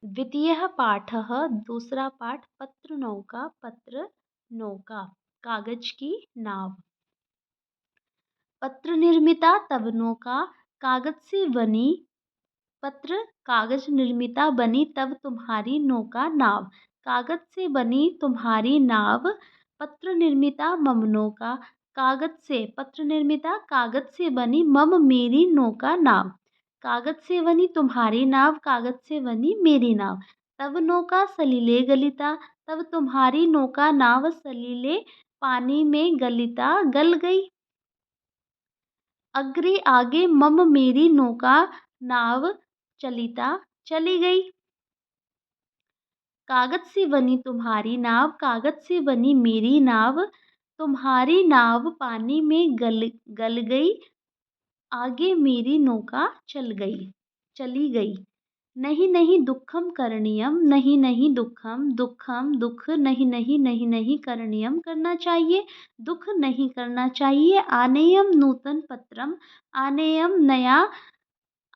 द्वितीयः पाठः दूसरा पाठ पत्रनौका पत्रनौका कागज की नाव। पत्र निर्मिता तब नौका कागज से बनी पत्र कागज निर्मिता बनी तब तुम्हारी नौका नाव। कागज से बनी तुम्हारी नाव पत्र निर्मिता मम नौका कागज से पत्र निर्मिता कागज से बनी मम मेरी नौका नाव। कागज से बनी तुम्हारी नाव कागज से बनी मेरी नाव। तब नौका सलीले गलिता तब तुम्हारी नौका नाव सलीले पानी में गलिता गल गई। अग्रे आगे मम मेरी नौका नाव चलिता चली गई। कागज से बनी तुम्हारी नाव कागज से बनी मेरी नाव तुम्हारी नाव पानी में गल गई। आगे मेरी नौका चली गई। नहीं नहीं दुःखम करणीयम नहीं नहीं दुःखम दुःखम दुःख नहीं नहीं नहीं नहीं करणीयम करना चाहिए दुःख नहीं करना चाहिए। आनेयम नूतन पत्रम आनेयम नया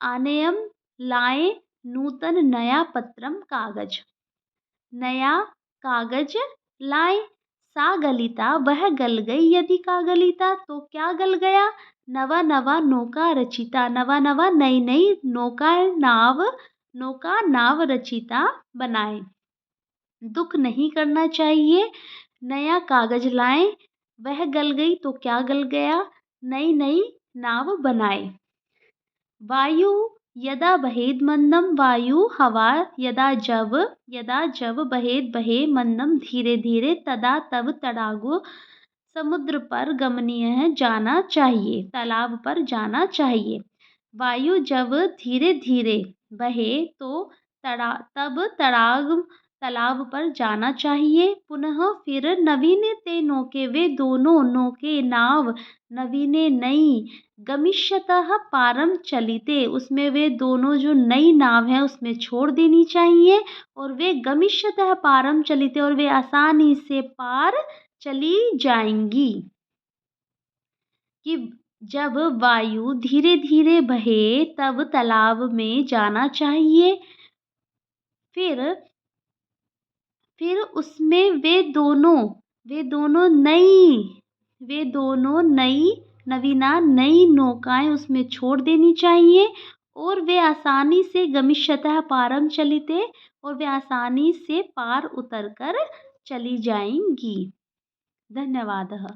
आनेयम लाए नूतन नया पत्रम कागज नया कागज लाए। सा गलिता वह गल गई यदि का गलिता तो क्या गल गया। नवा नवा नौका रचिता नवा नवा नई नई नौका नाव रचिता बनाए। दुख नहीं करना चाहिए नया कागज लाए वह गल गई तो क्या गल गया नई नई नाव बनाए। वायु यदा बहेद मंदम वायु हवा यदा जब बहेद बहे मंदम धीरे धीरे तदा तब तड़ागो समुद्र पर गमनीय है जाना चाहिए तालाब पर जाना चाहिए। वायु जब धीरे धीरे बहे तो तब तालाब पर जाना चाहिए। पुनः फिर नवीने ते नौके वे दोनों नौके नाव नवीने नई गमिष्यतः पारम चलिते उसमें वे दोनों जो नई नाव है उसमें छोड़ देनी चाहिए। और वे गमिष्यतः पारम चलिते और वे आसानी से पार चली जाएंगी। कि जब वायु धीरे धीरे बहे तब तालाब में जाना चाहिए। फिर उसमें वे दोनों नई नौकाएं उसमें छोड़ देनी चाहिए। और वे आसानी से गमिष्यतः पारम चलिते और वे आसानी से पार उतर कर चली जाएंगी। धन्यवादः।